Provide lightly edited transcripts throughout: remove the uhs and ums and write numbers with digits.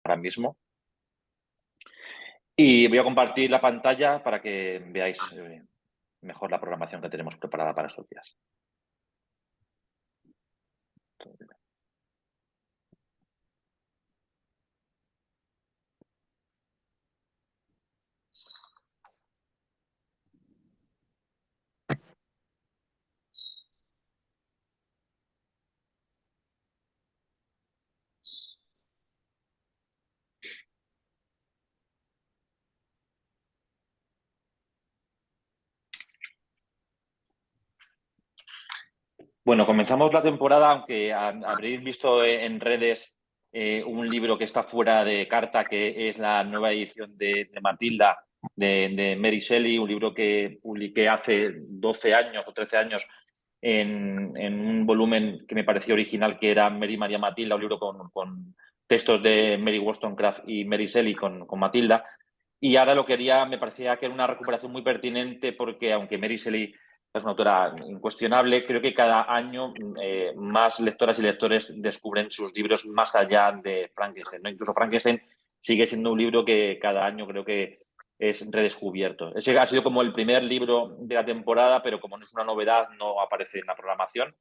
ahora mismo. Y voy a compartir la pantalla para que veáis mejor la programación que tenemos preparada para estos días. Bueno, comenzamos la temporada, aunque habréis visto en redes un libro que está fuera de carta, que es la nueva edición de Matilda, de Mary Shelley, un libro que publiqué hace 12 años o 13 años en un volumen que me pareció original, que era Mary María Matilda, un libro con textos de Mary Wollstonecraft y Mary Shelley con Matilda. Y ahora me parecía que era una recuperación muy pertinente porque, aunque Mary Shelley es una autora incuestionable, creo que cada año más lectoras y lectores descubren sus libros más allá de Frankenstein, ¿no? Incluso Frankenstein sigue siendo un libro que cada año creo que es redescubierto. Ese ha sido como el primer libro de la temporada, pero como no es una novedad, no aparece en la programación.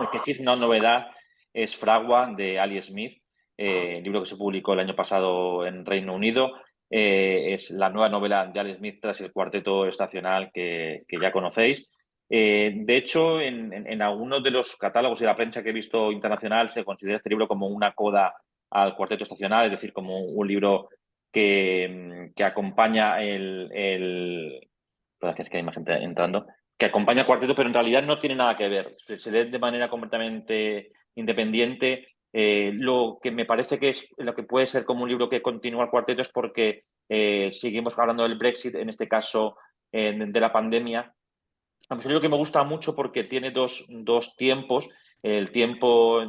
El que sí es una novedad es Fragua, de Ali Smith, libro que se publicó el año pasado en Reino Unido. Es la nueva novela de Ali Smith tras el cuarteto estacional que ya conocéis. De hecho, en algunos de los catálogos y la prensa que he visto internacional se considera este libro como una coda al cuarteto estacional, es decir, como un libro que acompaña Perdón, es que hay más gente entrando, que acompaña al cuarteto, pero en realidad no tiene nada que ver. Se lee de manera completamente independiente. Lo que me parece que es lo que puede ser como un libro que continúa el cuarteto es porque seguimos hablando del Brexit, en este caso de la pandemia. A mí es un libro que me gusta mucho porque tiene dos tiempos. El tiempo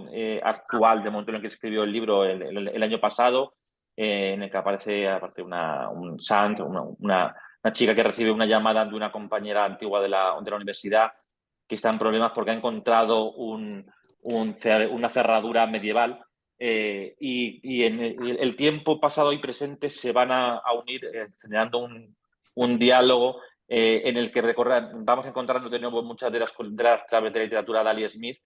actual, de momento en el que escribió el libro el año pasado, en el que aparece aparte una chica que recibe una llamada de una compañera antigua de la universidad que está en problemas porque ha encontrado una cerradura medieval. Y en el tiempo pasado y presente se van a unir generando un diálogo en el que vamos encontrando de nuevo muchas de las claves de la literatura de Ali Smith,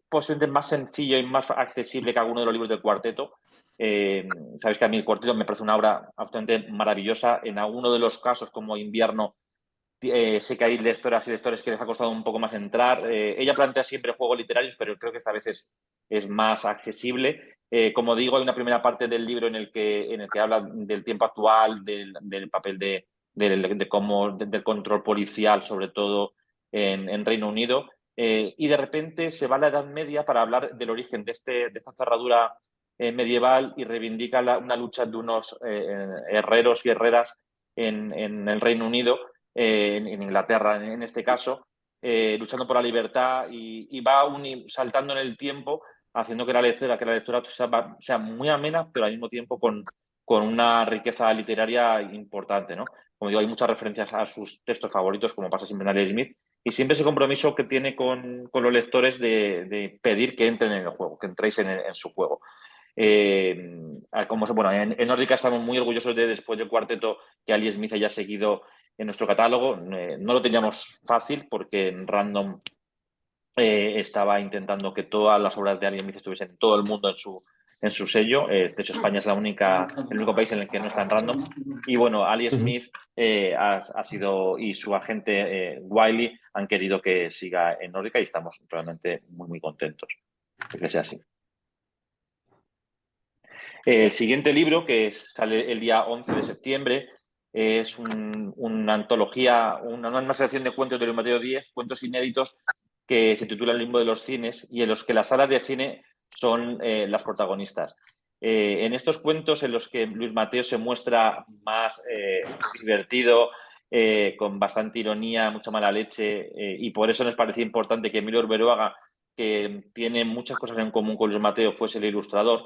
posiblemente más sencillo y más accesible que alguno de los libros del cuarteto. Sabéis que a mí el cuarteto me parece una obra absolutamente maravillosa. En alguno de los casos, como Invierno, sé que hay lectoras y lectores que les ha costado un poco más entrar. Ella plantea siempre juegos literarios, pero creo que esta vez es más accesible. Como digo, hay una primera parte del libro en el que habla del tiempo actual, del papel del control policial, sobre todo en Reino Unido. Y de repente se va a la Edad Media para hablar del origen de esta cerradura medieval y reivindica una lucha de unos herreros y herreras en el Reino Unido, en Inglaterra en este caso, luchando por la libertad y va saltando en el tiempo, haciendo que la lectura sea muy amena, pero al mismo tiempo con una riqueza literaria importante, ¿no? Como digo, hay muchas referencias a sus textos favoritos, como pasa siempre en Ali Smith, y siempre ese compromiso que tiene con los lectores de pedir que entren en el juego, que entréis en su juego. Bueno, en Nórdica estamos muy orgullosos de, después del cuarteto, que Ali Smith haya seguido en nuestro catálogo. No lo teníamos fácil porque en Random estaba intentando que todas las obras de Ali Smith estuviesen en todo el mundo en su sello. De hecho, España es el único país en el que no está en Random. Y bueno, Ali Smith ha sido, y su agente Wiley han querido que siga en Nórdica y estamos realmente muy, muy contentos de que sea así. El siguiente libro, que sale el día 11 de septiembre, es una antología, una selección de cuentos de Luis Mateo Díez, cuentos inéditos, que se titula El limbo de los cines y en los que las salas de cine son las protagonistas. En estos cuentos en los que Luis Mateo se muestra más divertido, con bastante ironía, mucha mala leche, y por eso nos parecía importante que Emilio Berberoaga, que tiene muchas cosas en común con Luis Mateo, fuese el ilustrador.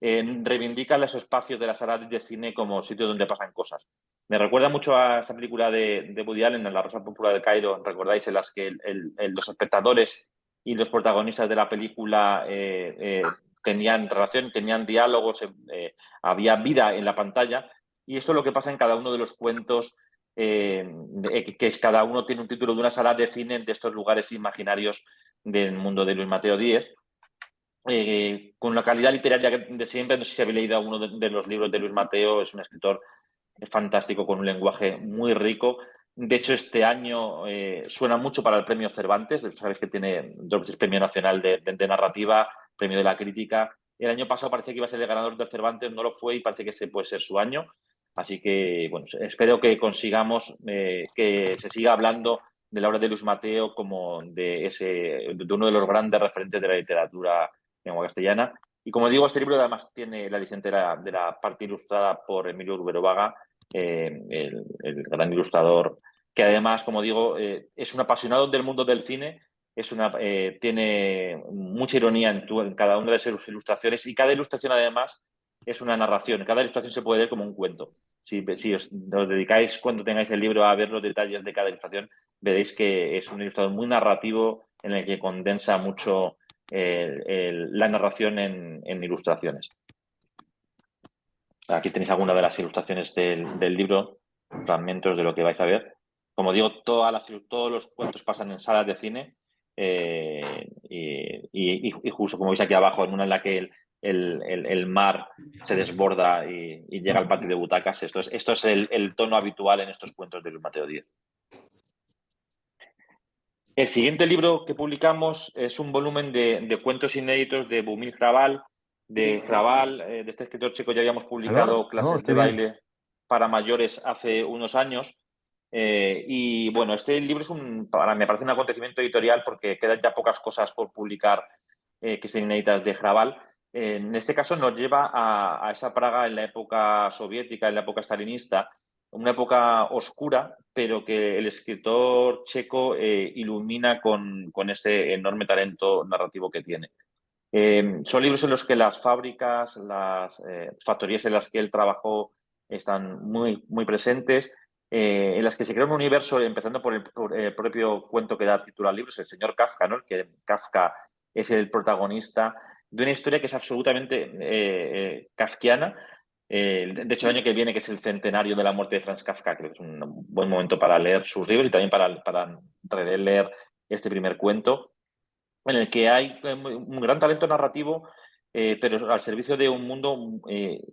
Reivindica los espacios de las salas de cine como sitios donde pasan cosas. Me recuerda mucho a esa película de Woody Allen, en La Rosa Púrpura del Cairo, ¿recordáis? En las que los espectadores y los protagonistas de la película tenían relación, tenían diálogos, había vida en la pantalla, y eso es lo que pasa en cada uno de los cuentos, que cada uno tiene un título de una sala de cine de estos lugares imaginarios del mundo de Luis Mateo Díez. Con la calidad literaria de siempre, no sé si habéis leído alguno de los libros de Luis Mateo, es un escritor fantástico con un lenguaje muy rico. De hecho, este año suena mucho para el premio Cervantes. Sabéis que tiene dos veces premio nacional de narrativa, premio de la crítica. El año pasado parecía que iba a ser el ganador del Cervantes, no lo fue y parece que este puede ser su año. Así que, bueno, espero que consigamos que se siga hablando de la obra de Luis Mateo como de uno de los grandes referentes de la literatura en lengua castellana. Y como digo, este libro además tiene la edición de la parte ilustrada por Emilio Urbero Vaga, el gran ilustrador, que además, como digo, es un apasionado del mundo del cine, tiene mucha ironía en cada una de sus ilustraciones, y cada ilustración además es una narración. Cada ilustración se puede ver como un cuento. Si os dedicáis cuando tengáis el libro a ver los detalles de cada ilustración, veréis que es un ilustrador muy narrativo en el que condensa mucho la narración en ilustraciones. Aquí tenéis alguna de las ilustraciones del libro, fragmentos de lo que vais a ver. Como digo, todos los cuentos pasan en salas de cine, y justo como veis aquí abajo, en una en la que el mar se desborda y llega al patio de butacas. Esto es el tono habitual en estos cuentos de Luis Mateo Díez. El siguiente libro que publicamos es un volumen de cuentos inéditos de Boumil Hrabal. De este escritor checo, ya habíamos publicado Clases de baile para mayores hace unos años. Y bueno, este libro me parece un acontecimiento editorial porque quedan ya pocas cosas por publicar que estén inéditas de Hrabal. En este caso nos lleva a esa Praga en la época soviética, en la época stalinista, una época oscura, pero que el escritor checo ilumina con ese enorme talento narrativo que tiene. Son libros en los que las fábricas, las factorías en las que él trabajó están muy, muy presentes, en las que se crea un universo, empezando por el propio cuento que da título al libro, es el señor Kafka, ¿no? Que Kafka es el protagonista de una historia que es absolutamente kafkiana. De hecho, el año que viene, que es el centenario de la muerte de Franz Kafka, creo que es un buen momento para leer sus libros y también para releer este primer cuento, en el que hay un gran talento narrativo, pero al servicio de un mundo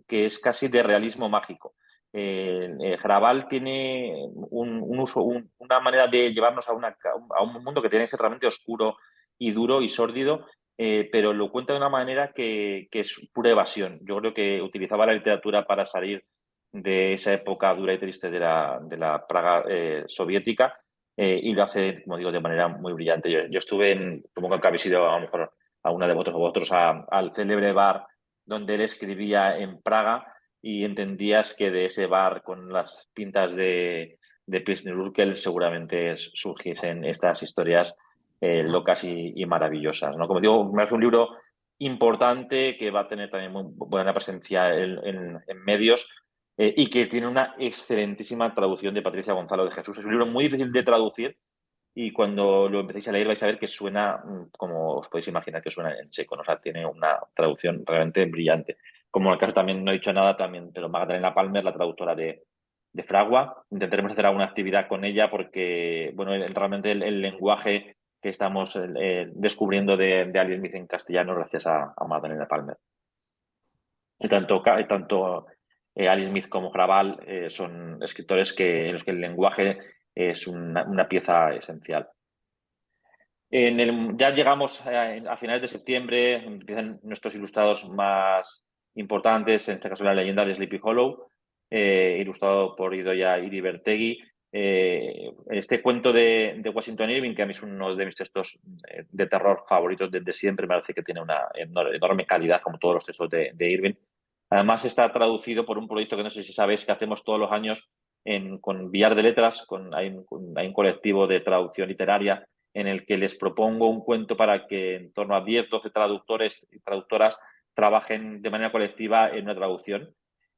que es casi de realismo mágico. Hrabal tiene una manera de llevarnos a un mundo que tiene que ser realmente oscuro y duro y sórdido, pero lo cuenta de una manera que es pura evasión. Yo creo que utilizaba la literatura para salir de esa época dura y triste de la Praga soviética, y lo hace, como digo, de manera muy brillante. Yo estuve supongo que habéis ido a lo mejor a una de vosotros al célebre bar donde él escribía en Praga, y entendías que de ese bar con las pintas de Pilsner Urquell seguramente surgiesen estas historias locas y maravillosas, ¿no? Como digo, me parece un libro importante que va a tener también muy buena presencia en medios, y que tiene una excelentísima traducción de Patricia Gonzalo de Jesús. Es un libro muy difícil de traducir, y cuando lo empecéis a leer vais a ver que suena como os podéis imaginar que suena en checo, ¿no? O sea, tiene una traducción realmente brillante. Como en el caso también, no he dicho nada, también, pero Magdalena Palmer, la traductora de Fragua. Intentaremos hacer alguna actividad con ella porque, bueno, realmente el lenguaje que estamos descubriendo de Alice Smith en castellano gracias a Magdalena Palmer. Y tanto Ali Smith como Hrabal son escritores en los que el lenguaje es una pieza esencial. Ya llegamos a finales de septiembre, empiezan nuestros ilustrados más importantes, en este caso la leyenda de Sleepy Hollow, ilustrado por Idoia Iribertegui. Este cuento de Washington Irving, que a mí es uno de mis textos de terror favoritos desde siempre, me parece que tiene una enorme calidad, como todos los textos de Irving. Además está traducido por un proyecto que no sé si sabéis que hacemos todos los años con Villar de Letras, hay un colectivo de traducción literaria en el que les propongo un cuento para que en torno a 10, 12 traductores y traductoras trabajen de manera colectiva en una traducción.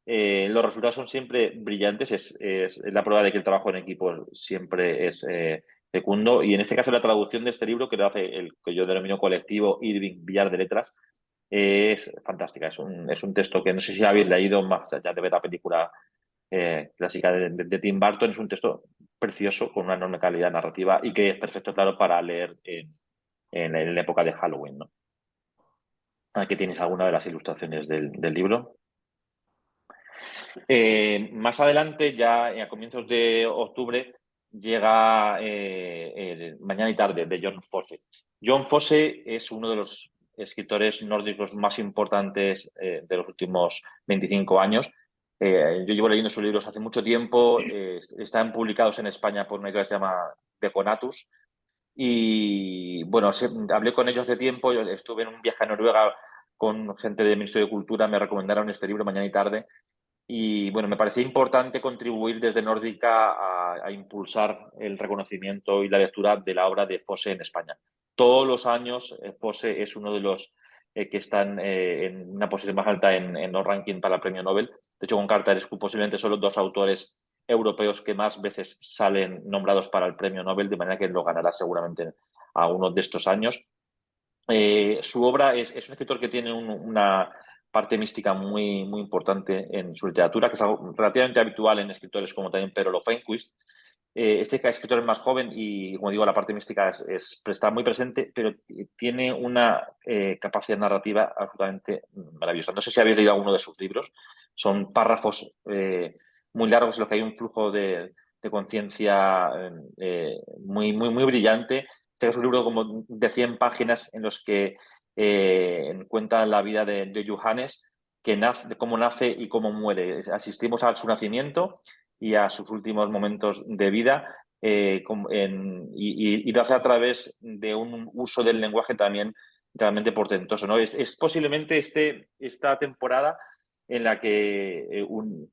Los resultados son siempre brillantes, es la prueba de que el trabajo en equipo siempre es fecundo, y en este caso la traducción de este libro, que lo hace el que yo denomino colectivo Irving Villar de Letras, es fantástica. Es un texto que no sé si habéis leído, más allá de ver la película clásica de Tim Burton. Es un texto precioso, con una enorme calidad narrativa y que es perfecto, claro, para leer en la época de Halloween, ¿no? Aquí tienes alguna de las ilustraciones del libro. Más adelante, ya a comienzos de octubre, llega Mañana y tarde, de John Fosse. John Fosse es uno de los escritores nórdicos más importantes de los últimos 25 años. Yo llevo leyendo sus libros hace mucho tiempo. Están publicados en España por una editorial que se llama Deconatus. Y bueno, hablé con ellos hace tiempo. Yo estuve en un viaje a Noruega con gente del Ministerio de Cultura. Me recomendaron este libro, Mañana y tarde. Y bueno, me parecía importante contribuir desde Nórdica a impulsar el reconocimiento y la lectura de la obra de Fosse en España. Todos los años, Fosse es uno de los que están en una posición más alta en los rankings para el premio Nobel. De hecho, con Cartarescu posiblemente son los dos autores europeos que más veces salen nombrados para el premio Nobel, de manera que lo ganará seguramente a uno de estos años. Su obra es un escritor que tiene una parte mística muy importante en su literatura, que es algo relativamente habitual en escritores como también Pero Lopenquist. Este escritor es más joven y, como digo, la parte mística está muy presente, pero tiene una capacidad narrativa absolutamente maravillosa. No sé si habéis leído alguno de sus libros. Son párrafos muy largos en los que hay un flujo de conciencia muy brillante. Este es un libro como de 100 páginas en los que cuenta la vida de Johannes, de cómo nace y cómo muere. Asistimos a su nacimiento y a sus últimos momentos de vida, y lo hace a través de un uso del lenguaje también realmente portentoso, ¿no? Es posiblemente esta temporada en la que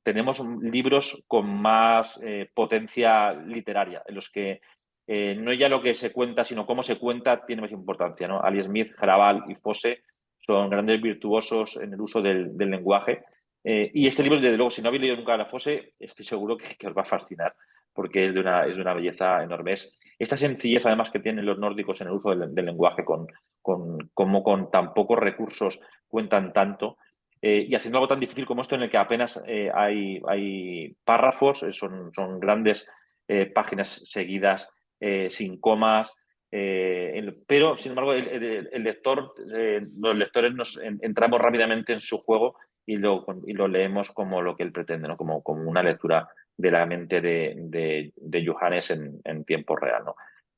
tenemos libros con más potencia literaria, en los que no ya lo que se cuenta, sino cómo se cuenta tiene más importancia, ¿no? Ali Smith, Garabal y Fosse son grandes virtuosos en el uso del lenguaje. Y este libro, desde luego, si no habéis leído nunca a Fosse, estoy seguro que os va a fascinar, porque es de una belleza enorme. Es esta sencillez, además, que tienen los nórdicos en el uso del lenguaje, como con tan pocos recursos cuentan tanto, y haciendo algo tan difícil como esto, en el que apenas hay párrafos, son grandes páginas seguidas, sin comas. Pero, sin embargo, el lector, los lectores entramos rápidamente en su juego y lo leemos como lo que él pretende, ¿no? Como una lectura de la mente de Johannes en tiempo real, ¿no?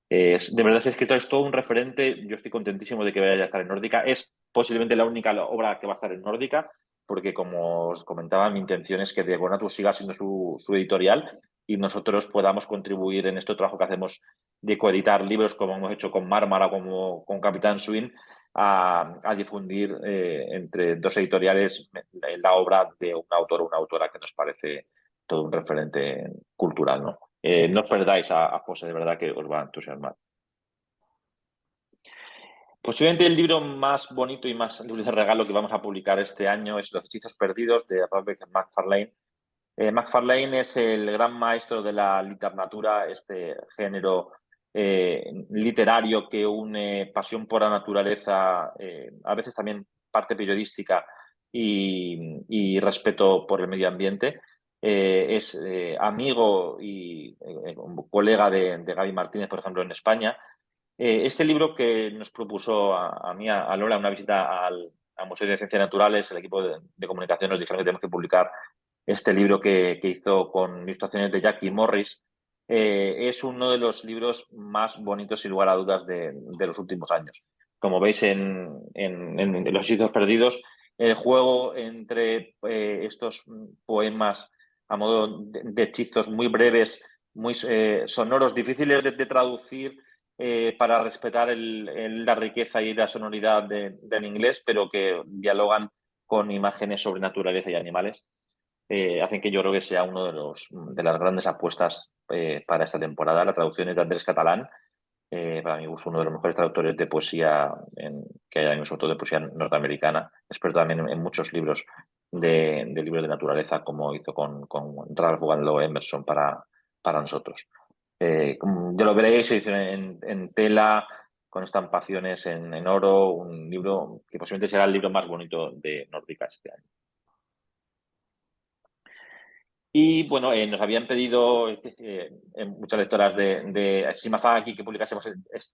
De verdad, ese escritor es todo un referente. Yo estoy contentísimo de que vaya a estar en Nórdica. Es posiblemente la única obra que va a estar en Nórdica, porque, como os comentaba, mi intención es que Degonatus siga siendo su editorial y nosotros podamos contribuir en este trabajo que hacemos de coeditar libros, como hemos hecho con Mármara, como con Capitán Swing, a difundir entre dos editoriales la obra de un autor o una autora que nos parece todo un referente cultural, ¿no? No os perdáis a José, de verdad que os va a entusiasmar. Posiblemente el libro más bonito y más de regalo que vamos a publicar este año es Los hechizos perdidos, de Robert McFarlane. McFarlane es el gran maestro de la literatura, este género literario que une pasión por la naturaleza, a veces también parte periodística y respeto por el medio ambiente. Es amigo y colega de Gaby Martínez, por ejemplo, en España. Este libro que nos propuso a mí, a Lola, una visita al Museo de Ciencias Naturales, el equipo de comunicación nos dijeron que tenemos que publicar este libro que hizo con ilustraciones de Jackie Morris. Es uno de los libros más bonitos, sin lugar a dudas, de los últimos años. Como veis en Los hechizos perdidos, el juego entre estos poemas a modo de hechizos muy breves, muy sonoros, difíciles de traducir, para respetar la riqueza y la sonoridad del inglés, pero que dialogan con imágenes sobre naturaleza y animales. Hacen que yo creo que sea uno de las grandes apuestas para esta temporada. La traducción es de Andrés Catalán, para mi gusto uno de los mejores traductores de poesía que hay, sobre todo de poesía norteamericana, experto también en muchos libros de libros de naturaleza, como hizo con Ralph Waldo Emerson para nosotros. Ya lo veréis, edición en tela, con estampaciones en oro, un libro que posiblemente será el libro más bonito de Nórdica este año. Y bueno, nos habían pedido muchas lectoras de Shimazaki que publicásemos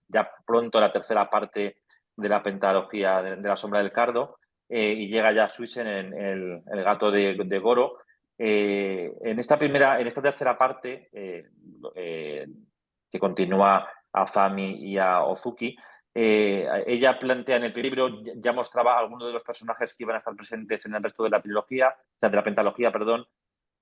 ya pronto la tercera parte de la pentalogía de la sombra del cardo, y llega ya Suisen en el gato de Goro. En esta tercera parte, que continúa a Fami y a Ozuki, ella plantea en el primer libro, ya mostraba algunos de los personajes que iban a estar presentes en el resto de la trilogía, o sea, de la pentalogía, perdón,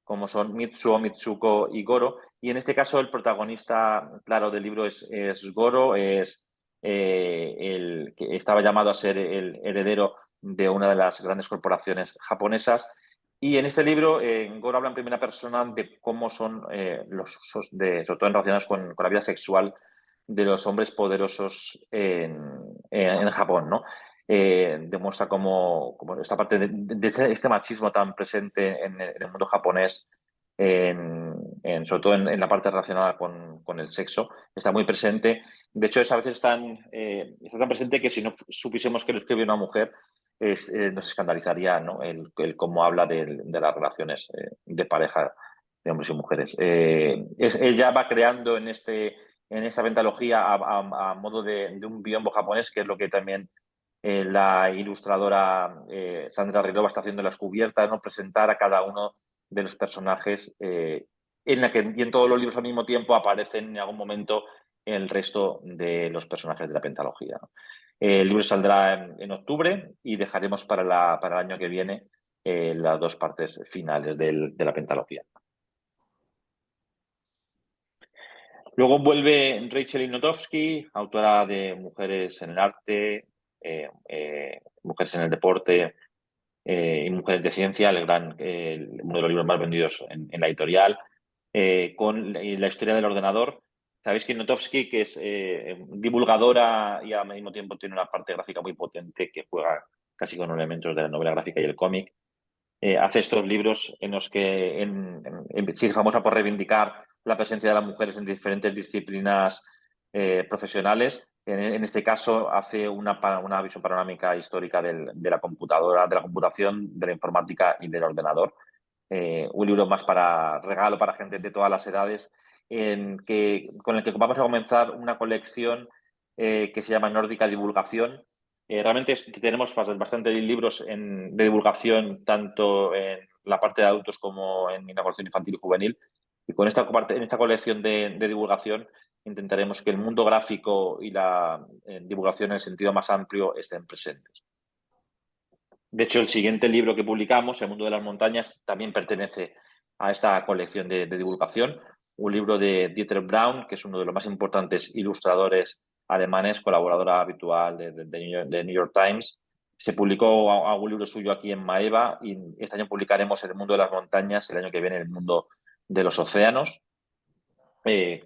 como son Mitsuo, Mitsuko y Goro. Y en este caso el protagonista, claro, del libro es Goro, es el que estaba llamado a ser el heredero de una de las grandes corporaciones japonesas. Y en este libro, Goro habla en primera persona de cómo son los usos, sobre todo relacionados con la vida sexual de los hombres poderosos en Japón, ¿no? Demuestra cómo esta parte de este machismo tan presente en el mundo japonés, sobre todo en la parte relacionada con el sexo, está muy presente. De hecho, a veces está tan presente que si no supiésemos que lo escribe una mujer, nos escandalizaría, ¿no? El cómo habla de las relaciones de pareja de hombres y mujeres. Ella va creando en esta pentalogía a modo de un biombo japonés, que es lo que también la ilustradora Sandra Rilova está haciendo en las cubiertas, ¿no? Presentar a cada uno de los personajes, y en todos los libros al mismo tiempo aparecen en algún momento el resto de los personajes de la pentalogía, ¿no? El libro saldrá en octubre y dejaremos para el año que viene las dos partes finales de la pentalogía. Luego vuelve Rachel Inotowski, autora de Mujeres en el arte, Mujeres en el deporte y Mujeres de ciencia, uno de los libros más vendidos en la editorial, con la historia del ordenador. Sabéis que Inotowski, que es divulgadora y al mismo tiempo tiene una parte gráfica muy potente que juega casi con elementos de la novela gráfica y el cómic, hace estos libros en los que sí es famosa por reivindicar la presencia de las mujeres en diferentes disciplinas profesionales. En este caso hace una visión panorámica histórica de la computadora, de la computación, de la informática y del ordenador. Un libro más para regalo para gente de todas las edades, con el que vamos a comenzar una colección que se llama Nórdica Divulgación. Realmente tenemos bastante libros de divulgación, tanto en la parte de adultos como en la colección infantil y juvenil. Y con en esta colección de divulgación intentaremos que el mundo gráfico y la divulgación en el sentido más amplio estén presentes. De hecho, el siguiente libro que publicamos, El mundo de las montañas, también pertenece a esta colección de divulgación. Un libro de Dieter Braun, que es uno de los más importantes ilustradores alemanes, colaboradora habitual de New York Times. Se publicó algún libro suyo aquí en Maeva y este año publicaremos El mundo de las montañas, el año que viene El mundo de los océanos.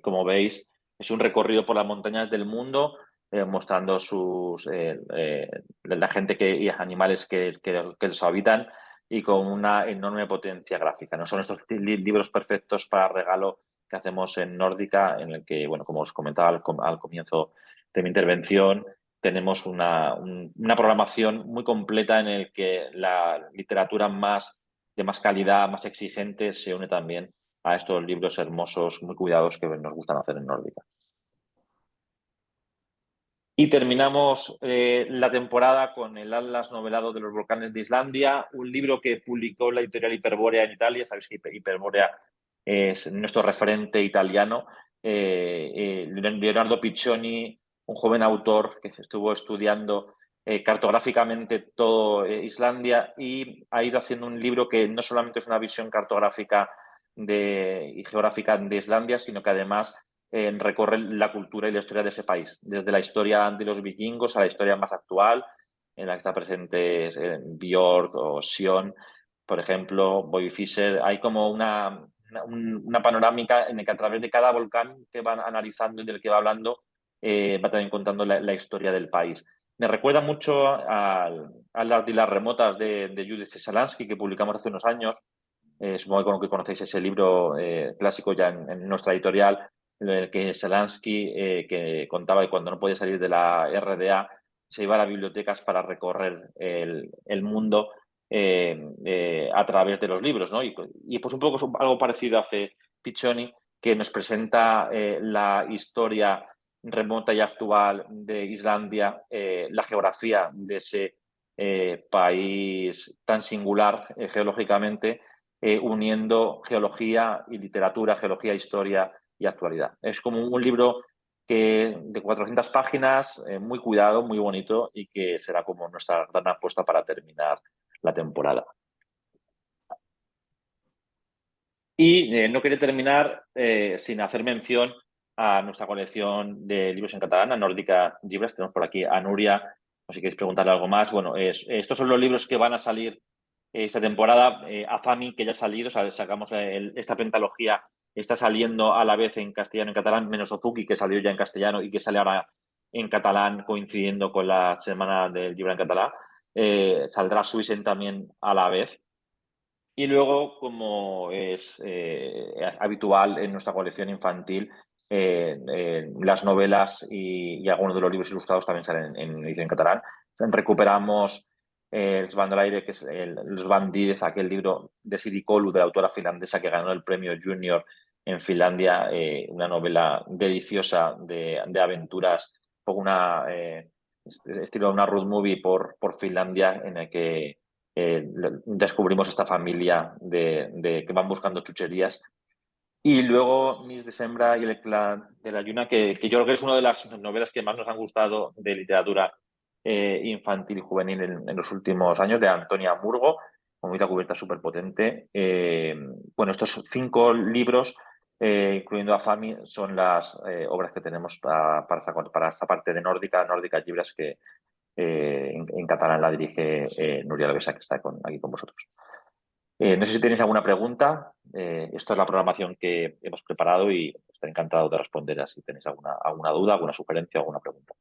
Como veis, es un recorrido por las montañas del mundo, mostrando la gente y animales que los habitan, y con una enorme potencia gráfica, ¿no? Son estos libros perfectos para regalo que hacemos en Nórdica, en el que, bueno, como os comentaba al comienzo de mi intervención, tenemos una programación muy completa en el que la literatura de más calidad, más exigente, se une también a estos libros hermosos, muy cuidados, que nos gustan hacer en Nórdica. Y terminamos la temporada con el Atlas novelado de los volcanes de Islandia, un libro que publicó la editorial Hyperborea en Italia. Sabéis que Hyperborea es nuestro referente italiano. Leonardo Piccioni, un joven autor que estuvo estudiando cartográficamente todo Islandia, y ha ido haciendo un libro que no solamente es una visión cartográfica y geográfica de Islandia, sino que además recorre la cultura y la historia de ese país, desde la historia de los vikingos a la historia más actual, en la que está presente Björk o Sion, por ejemplo, Boy Fischer. Hay como una panorámica en la que a través de cada volcán que van analizando y del que va hablando, va también contando la historia del país. Me recuerda mucho a las islas remotas de Judith Szalansky, que publicamos hace unos años. Supongo que conocéis ese libro clásico ya en nuestra editorial, el que Selansky que contaba que cuando no podía salir de la RDA se iba a las bibliotecas para recorrer el mundo a través de los libros, ¿no? Y pues un poco algo parecido hace Piccioni, que nos presenta la historia remota y actual de Islandia, la geografía de ese país tan singular geológicamente, uniendo geología y literatura, geología, historia y actualidad. Es como un libro de 400 páginas, muy cuidado, muy bonito y que será como nuestra gran apuesta para terminar la temporada. Y no quería terminar sin hacer mención a nuestra colección de libros en catalán, a Nórdica Llibres. Tenemos por aquí a Nuria, no sé si queréis preguntarle algo más. Bueno, estos son los libros que van a salir esta temporada. Afami, que ya ha salido, sacamos esta pentalogía, está saliendo a la vez en castellano y en catalán, menos Ozuki, que salió ya en castellano y que sale ahora en catalán coincidiendo con la Semana del Libro en Catalán. Saldrá Suisen también a la vez. Y luego, como es habitual en nuestra colección infantil, las novelas y algunos de los libros ilustrados también salen en edición en catalán. Recuperamos El Svandaire, que es el Svandides, aquel libro de Siri Kolu, de la autora finlandesa que ganó el premio Junior en Finlandia, una novela deliciosa de aventuras, con estilo de una road movie por Finlandia, en el que descubrimos esta familia que van buscando chucherías. Y luego Miss Decembra y el clan de la Lluna, que yo creo que es una de las novelas que más nos han gustado de literatura infantil y juvenil en los últimos años, de Antonia Murgo, con una cubierta súper potente. Bueno, estos 5 libros, incluyendo a Fami, son las obras que tenemos para esta parte de Nórdica Llibres, que en catalán la dirige Nuria Alvesa, que está aquí con vosotros. No sé si tenéis alguna pregunta. Esto es la programación que hemos preparado y estoy encantado de responder si tenéis alguna duda, alguna sugerencia, alguna pregunta.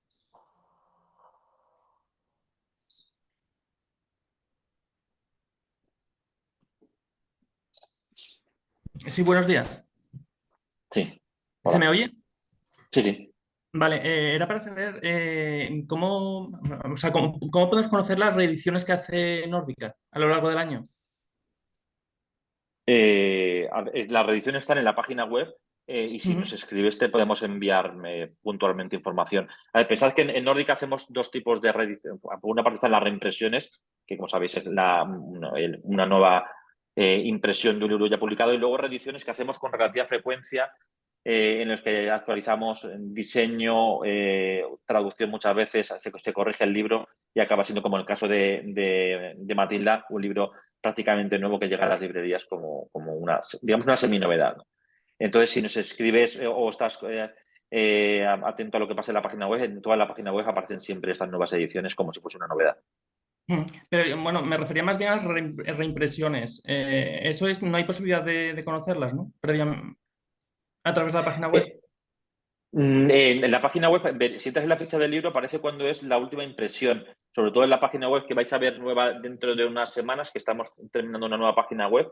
Sí, buenos días. Sí, ¿Se hola. me oye? Sí, sí. Vale, era para saber o sea, cómo podemos conocer las reediciones que hace Nórdica a lo largo del año. Las reediciones están en la página web y si nos Ujú. escribes te podemos enviar puntualmente información. A ver, pensad que en Nórdica hacemos 2 tipos de reedición. Por una parte están las reimpresiones, que como sabéis es una nueva impresión de un libro ya publicado, y luego reediciones que hacemos con relativa frecuencia, en los que actualizamos diseño, traducción muchas veces, se corrige el libro y acaba siendo, como en el caso de Matilda, un libro prácticamente nuevo que llega a las librerías como una, digamos, una seminovedad, ¿no? Entonces, si nos escribes o estás atento a lo que pasa en la página web, en toda la página web aparecen siempre estas nuevas ediciones como si fuese una novedad. Ujú. Pero bueno, me refería más bien a las reimpresiones. Eso es, no hay posibilidad de conocerlas, ¿no? A través de la página web. Eh, en la página web, si entras en la ficha del libro, aparece cuando es la última impresión. Sobre todo en la página web que vais a ver nueva dentro de unas semanas, que estamos terminando una nueva página web,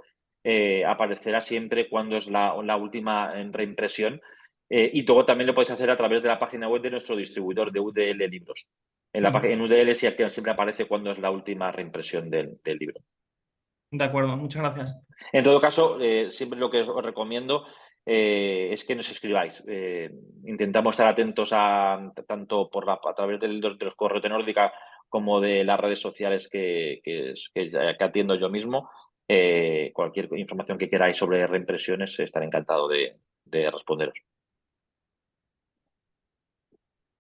aparecerá siempre cuando es la última reimpresión. Y luego también lo podéis hacer a través de la página web de nuestro distribuidor de UDL Libros. Ujú. En UDL siempre aparece cuando es la última reimpresión del libro. De acuerdo, muchas gracias. En todo caso, siempre lo que os recomiendo es que nos escribáis. Intentamos estar atentos tanto a través de los correos de Nórdica como de las redes sociales que atiendo yo mismo. Cualquier información que queráis sobre reimpresiones, estaré encantado de responderos.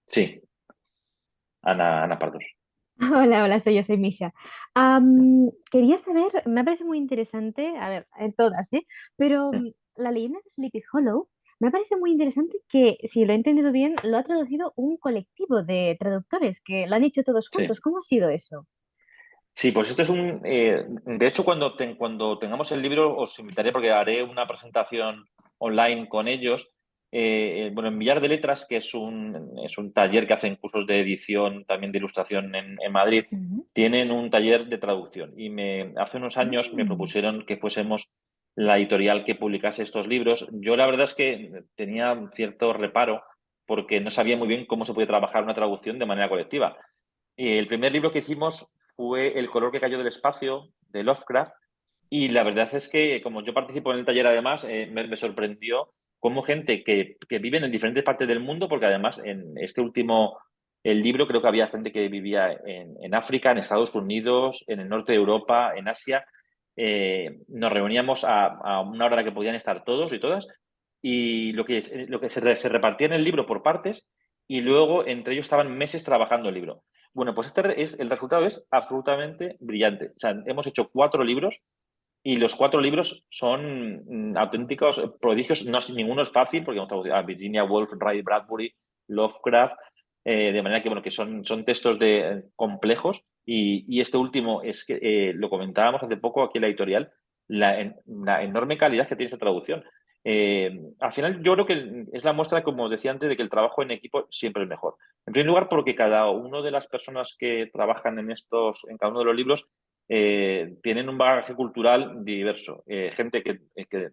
Sí, Ana Pardos. Hola, hola, soy yo, soy Misha. Quería saber, me parece muy interesante, a ver, en todas, ¿eh? Pero la leyenda de Sleepy Hollow me parece muy interesante que, si lo he entendido bien, lo ha traducido un colectivo de traductores que lo han hecho todos juntos. Sí. ¿Cómo ha sido eso? Sí, pues esto es de hecho, cuando tengamos el libro, os invitaré porque haré una presentación online con ellos. Bueno, en Villar de Letras, que es un taller que hacen cursos de edición, también de ilustración en Madrid, Ujú. tienen un taller de traducción. Y hace unos años me Mm. propusieron que fuésemos la editorial que publicase estos libros. Yo la verdad es que tenía cierto reparo porque no sabía muy bien cómo se podía trabajar una traducción de manera colectiva. El primer libro que hicimos fue El color que cayó del espacio, de Lovecraft, y la verdad es que, como yo participo en el taller además, me sorprendió cómo gente que vive en diferentes partes del mundo, porque además en este último, el libro creo que había gente que vivía en África, en Estados Unidos, en el norte de Europa, en Asia. Nos reuníamos a una hora a la que podían estar todos y todas, y lo que se repartía en el libro por partes, y luego entre ellos estaban meses trabajando el libro. Bueno, pues el resultado es absolutamente brillante. O sea, hemos hecho 4 libros y los 4 libros son auténticos prodigios. No, ninguno es fácil porque hemos traducido a Virginia Woolf, Ray Bradbury, Lovecraft, de manera que, bueno, que son textos complejos. Y este último es que lo comentábamos hace poco aquí en la editorial, la enorme calidad que tiene esta traducción. Al final, yo creo que es la muestra, como decía antes, de que el trabajo en equipo siempre es mejor. En primer lugar, porque cada una de las personas que trabajan en cada uno de los libros tienen un bagaje cultural diverso. Gente que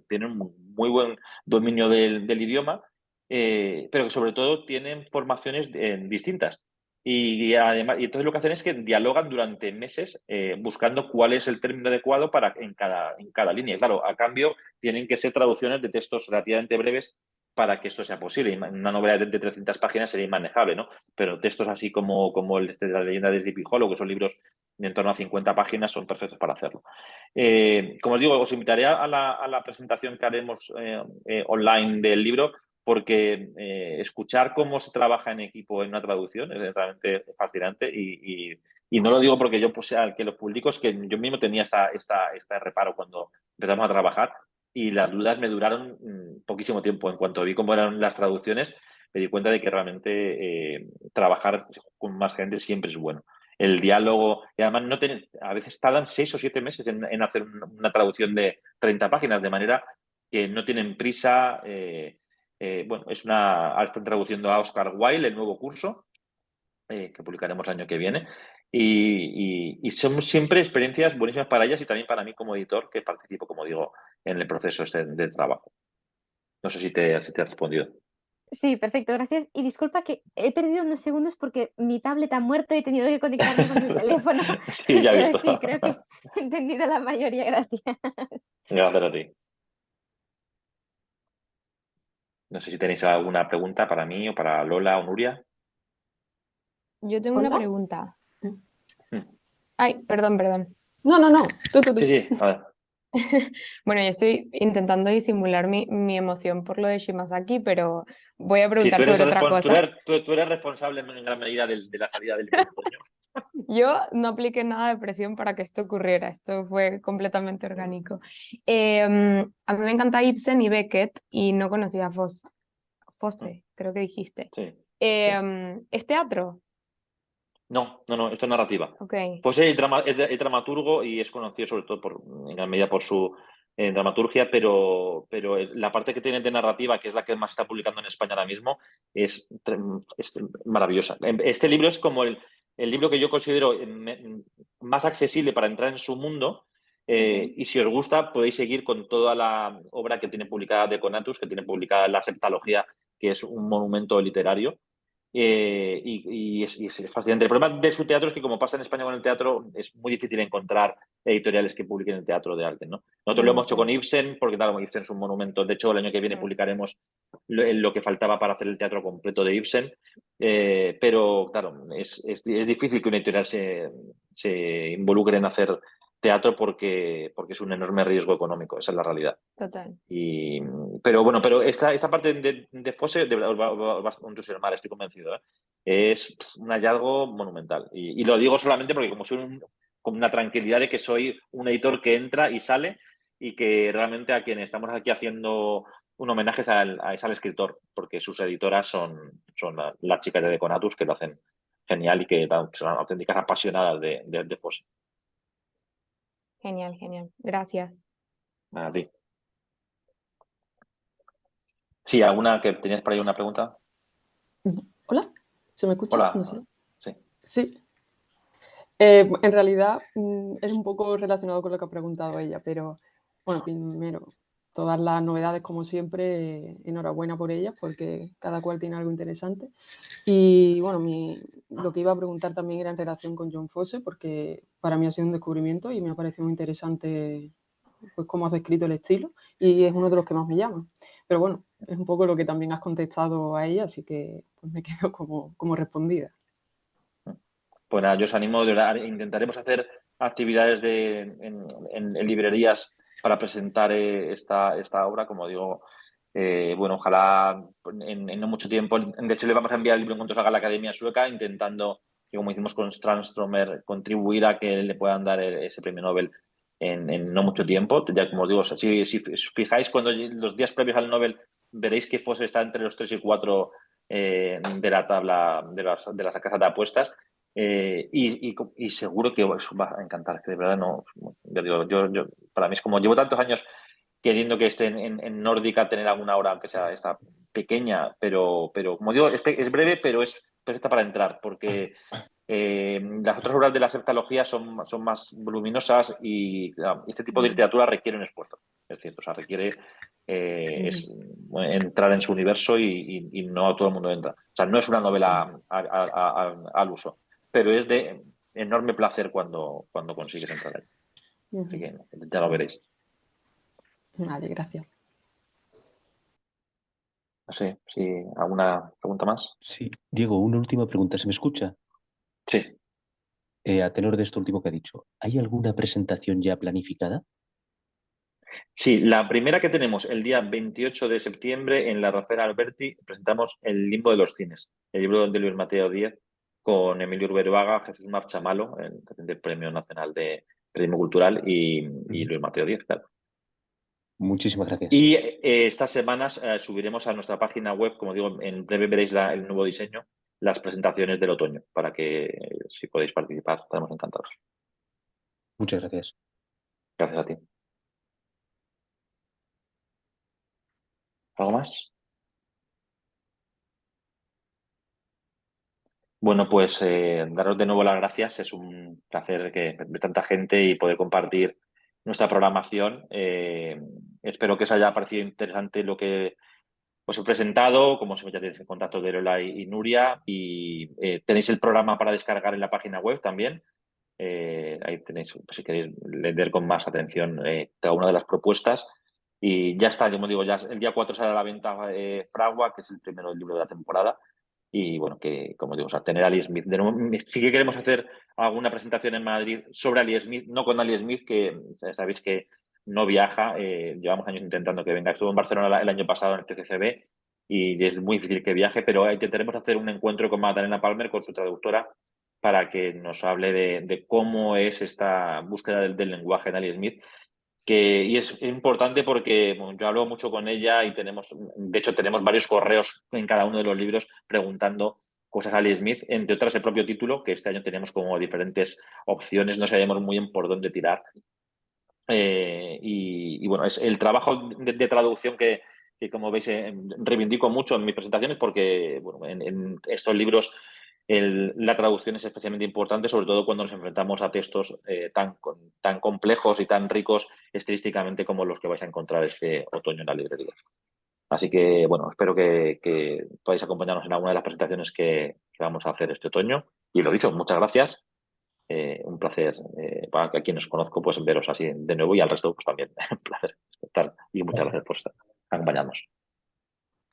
tiene un muy buen dominio del idioma, pero que sobre todo tienen formaciones distintas. Además, y entonces lo que hacen es que dialogan durante meses buscando cuál es el término adecuado en cada línea. Y claro, a cambio tienen que ser traducciones de textos relativamente breves para que esto sea posible. Una novela de 300 páginas sería inmanejable, ¿no? Pero textos así como el de la leyenda de Sleepy Hollow, que son libros de en torno a 50 páginas, son perfectos para hacerlo. Como os digo, os invitaré a la presentación que haremos online del libro, porque escuchar cómo se trabaja en equipo en una traducción es realmente fascinante y no lo digo porque yo sea que lo publico, es que yo mismo tenía este reparo cuando empezamos a trabajar y las dudas me duraron poquísimo tiempo. En cuanto vi cómo eran las traducciones, me di cuenta de que realmente trabajar con más gente siempre es bueno. El diálogo, y además a veces tardan 6 o 7 meses en hacer una traducción de 30 páginas, de manera que no tienen prisa. Bueno, ahora están traduciendo a Oscar Wilde, el nuevo curso, que publicaremos el año que viene. Y son siempre experiencias buenísimas para ellas y también para mí como editor, que participo, como digo, en el proceso de trabajo. No sé si te he respondido. Sí, perfecto, gracias. Y disculpa que he perdido unos segundos porque mi tablet ha muerto y he tenido que conectarme con el teléfono. Sí, ya he Pero visto. sí, creo que he entendido la mayoría, gracias. Gracias a ti. No sé si tenéis alguna pregunta para mí o para Lola o Nuria. Yo tengo una ¿Hola? pregunta. Mm. Ay, perdón, perdón. No, no, no. Tú. Sí, sí, a ver. Bueno, yo estoy intentando disimular mi emoción por lo de Shimazaki, pero voy a Sí, preguntar sobre otra cosa. tú eres responsable en gran medida de la salida del libro, Antonio. Yo no apliqué nada de presión para que esto ocurriera, esto fue completamente orgánico. A mí me encanta Ibsen y Beckett y no conocía a Fosse, creo que dijiste. Sí. ¿Es teatro? No, esto es narrativa. Ok, Pues es dramaturgo y es conocido sobre todo en gran medida por su dramaturgia, pero la parte que tiene de narrativa, que es la que más está publicando en España ahora mismo, es maravillosa. Este libro es como el libro que yo considero más accesible para entrar en su mundo. Y si os gusta, podéis seguir con toda la obra que tiene publicada de Conatus, que tiene publicada la Septalogía, que es un monumento literario. Es fascinante. El problema de su teatro es que, como pasa en España con el teatro, es muy difícil encontrar editoriales que publiquen el teatro de arte, ¿no? Nosotros lo hemos hecho con Ibsen, porque claro, Ibsen es un monumento. De hecho, el año que viene publicaremos lo que faltaba para hacer el teatro completo de Ibsen. Pero claro, es difícil que una editorial se involucre en hacer teatro porque es un enorme riesgo económico. Esa es la realidad. total. Pero esta parte de Fosse os va a entusiasmar, estoy convencido. Es un hallazgo monumental. Y lo digo solamente porque como soy con una tranquilidad de que soy un editor que entra y sale y que realmente a quien estamos aquí haciendo un homenaje es al escritor, porque sus editoras son las chicas de Deconatus, que lo hacen genial y que son auténticas apasionadas de Fosse. Genial, genial. Gracias. A ti. Sí, ¿alguna que tenías por ahí una pregunta? ¿Hola? ¿Se me escucha? Hola. No sé. Sí. Sí. En realidad es un poco relacionado con lo que ha preguntado ella, pero Bueno, primero, todas las novedades, como siempre, enhorabuena por ellas, porque cada cual tiene algo interesante. Y bueno, lo que iba a preguntar también era en relación con John Fosse, porque para mí ha sido un descubrimiento y me ha parecido muy interesante pues cómo has descrito el estilo, y es uno de los que más me llama. Pero bueno, es un poco lo que también has contestado a ella, así que pues me quedo como respondida. Pues nada, yo os animo, de verdad, intentaremos hacer actividades en librerías para presentar esta obra, como digo, bueno, ojalá en no mucho tiempo. De hecho, le vamos a enviar el libro en cuanto salga a la Academia Sueca, intentando que, como hicimos con Strandstromer, contribuir a que le puedan dar ese premio Nobel en no mucho tiempo. Ya como os digo, si os fijáis, cuando los días previos al Nobel, veréis que Fosse está entre los 3 y 4 de la tabla de las casas de apuestas. Y seguro que os va a encantar, que de verdad no, ya digo, yo para mí es como llevo tantos años queriendo que esté en Nórdica, tener alguna hora, aunque sea esta pequeña, pero como digo, es breve, pero es perfecta para entrar, porque las otras obras de la septalogía son más voluminosas y este tipo de literatura requiere un esfuerzo, es cierto, o sea, requiere entrar en su universo y no a todo el mundo entra. O sea, no es una novela al uso, pero es de enorme placer cuando consigues entrar ahí. Así que ya lo veréis. Vale, gracias. No sé si alguna pregunta más. Sí, Diego, una última pregunta. ¿Se me escucha? Sí. A tenor de esto último que ha dicho, ¿hay alguna presentación ya planificada? Sí, la primera que tenemos el día 28 de septiembre en la Rafael Alberti, presentamos El limbo de los cines, el libro de Luis Mateo Díez, con Emilio Urueruaga, Jesús Marchamalo, el Premio Nacional de Periodismo Cultural, y Luis Mateo Díez, claro. Muchísimas gracias. Y estas semanas subiremos a nuestra página web, como digo, en breve veréis el nuevo diseño, las presentaciones del otoño, para que si podéis participar, estaremos encantados. Muchas gracias. Gracias a ti. ¿Algo más? Bueno, pues daros de nuevo las gracias. Es un placer que ver tanta gente y poder compartir nuestra programación. Espero que os haya parecido interesante lo que os he presentado. Como siempre, ya tenéis el contacto de Lola y Nuria, y tenéis el programa para descargar en la página web también. Ahí tenéis, pues, si queréis leer con más atención cada una de las propuestas. Y ya está, como digo, ya el día 4 sale a la venta Fragua, que es el primero libro de la temporada. Y bueno, que como digo, o sea, tener a Ali Smith. De nuevo, sí que queremos hacer alguna presentación en Madrid sobre Ali Smith, no con Ali Smith, que sabéis que no viaja. Llevamos años intentando que venga. Estuvo en Barcelona el año pasado en el TCCB y es muy difícil que viaje, pero intentaremos hacer un encuentro con Magdalena Palmer, con su traductora, para que nos hable de cómo es esta búsqueda del lenguaje en Ali Smith. Y es importante porque bueno, yo hablo mucho con ella y de hecho tenemos varios correos en cada uno de los libros preguntando cosas a Ali Smith, entre otras el propio título, que este año teníamos como diferentes opciones, no sabíamos muy bien por dónde tirar. Y bueno, es el trabajo de traducción que como veis, reivindico mucho en mis presentaciones porque bueno, en estos libros la traducción es especialmente importante, sobre todo cuando nos enfrentamos a textos tan complejos y tan ricos estilísticamente como los que vais a encontrar este otoño en la librería. Así que, bueno, espero que podáis acompañarnos en alguna de las presentaciones que vamos a hacer este otoño. Y lo dicho, muchas gracias. Un placer, para quienes os conozco, pues veros así de nuevo, y al resto pues también un placer estar, y muchas gracias por estar acompañarnos.